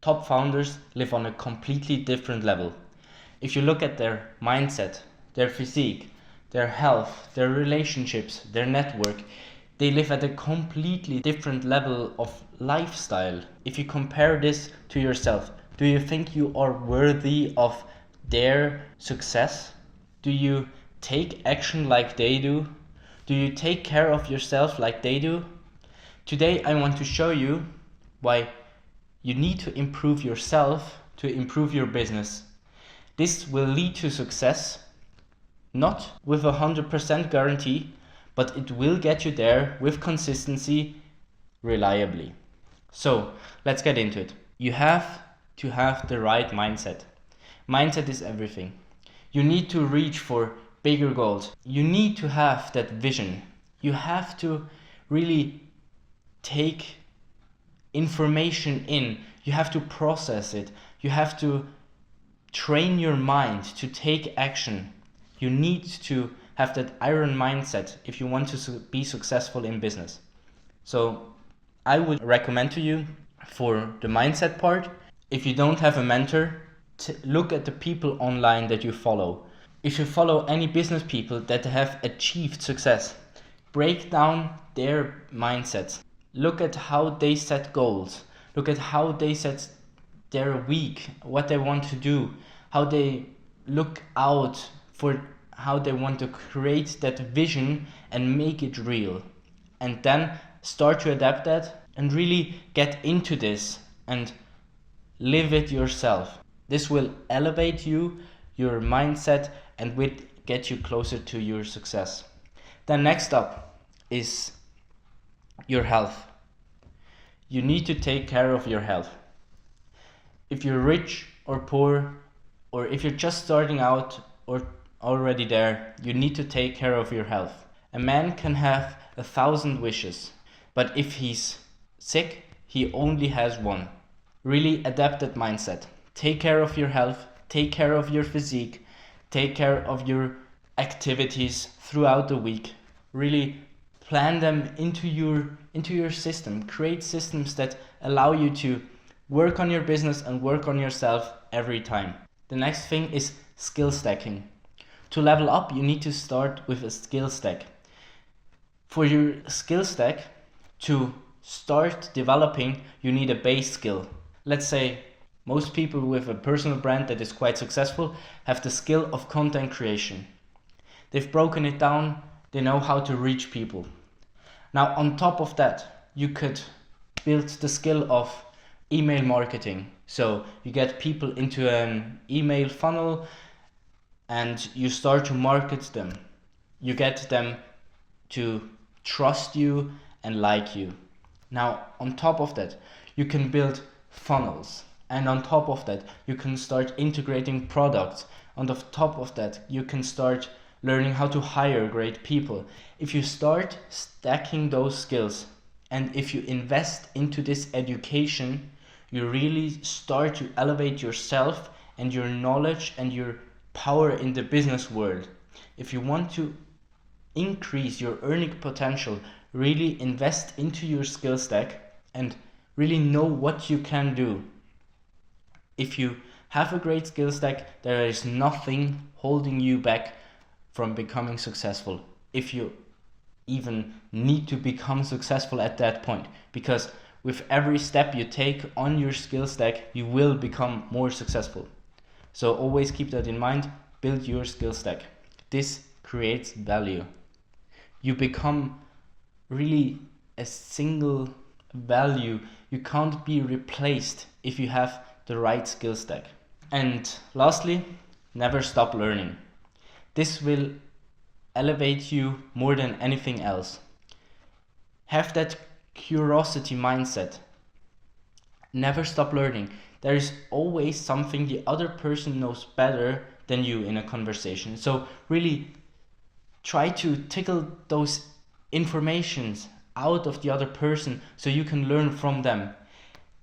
top founders live on a completely different level. If you look at their mindset, their physique, their health, their relationships, their network, they live at a completely different level of lifestyle. If you compare this to yourself, do you think you are worthy of their success? Do you take action like they do? Do you take care of yourself like they do? Today I want to show you why you need to improve yourself to improve your business. This will lead to success, not with 100% guarantee, but it will get you there with consistency, reliably. So let's get into it. You have to have the right mindset. Mindset is everything. You need to reach for bigger goals. You need to have that vision. You have to really take information in. You have to process it. You have to train your mind to take action. You need to have that iron mindset if you want to be successful in business. So I would recommend to you for the mindset part, if you don't have a mentor, look at the people online that you follow. If you follow any business people that have achieved success, break down their mindsets. Look at how they set goals. Look at how they set their week, what they want to do, how they look out for how they want to create that vision and make it real. And then start to adapt that and really get into this and live it yourself. This will elevate you, your mindset, and will get you closer to your success. Then next up is your health. You need to take care of your health. If you're rich or poor, or if you're just starting out or already there, you need to take care of your health. A man can have 1,000 wishes, but if he's sick, he only has one. Really adapt that mindset. Take care of your health, take care of your physique, take care of your activities throughout the week. Really plan them into your system. Create systems that allow you to work on your business and work on yourself every time. The next thing is skill stacking. To level up, you need to start with a skill stack. For your skill stack to start developing, you need a base skill. Let's say most people with a personal brand that is quite successful have the skill of content creation. They've broken it down, they know how to reach people. Now on top of that, you could build the skill of email marketing. So you get people into an email funnel and you start to market them. You get them to trust you and like you. Now on top of that, you can build funnels. And on top of that, you can start integrating products. On the top of that, you can start learning how to hire great people. If you start stacking those skills and if you invest into this education, you really start to elevate yourself and your knowledge and your power in the business world. If you want to increase your earning potential, really invest into your skill stack and really know what you can do. If you have a great skill stack, there is nothing holding you back from becoming successful. If you even need to become successful at that point, because with every step you take on your skill stack, you will become more successful. So always keep that in mind. Build your skill stack. This creates value. You become really a single value. You can't be replaced if you have the right skill stack. And lastly, never stop learning. This will elevate you more than anything else. Have that curiosity mindset. Never stop learning. There is always something the other person knows better than you in a conversation. So really try to tickle those informations out of the other person so you can learn from them.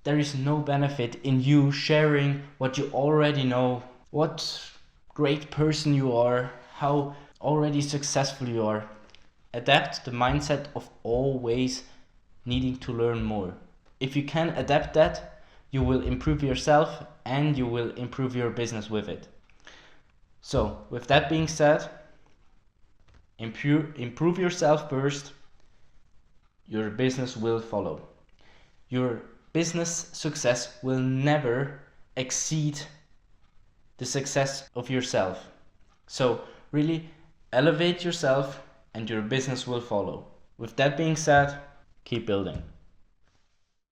There is no benefit in you sharing what you already know, what great person you are, how already successful you are. Adapt the mindset of always needing to learn more. If you can adapt that, you will improve yourself and you will improve your business with it. So with that being said, improve yourself first, your business will follow. Your business success will never exceed the success of yourself. So really elevate yourself and your business will follow. With that being said, keep building.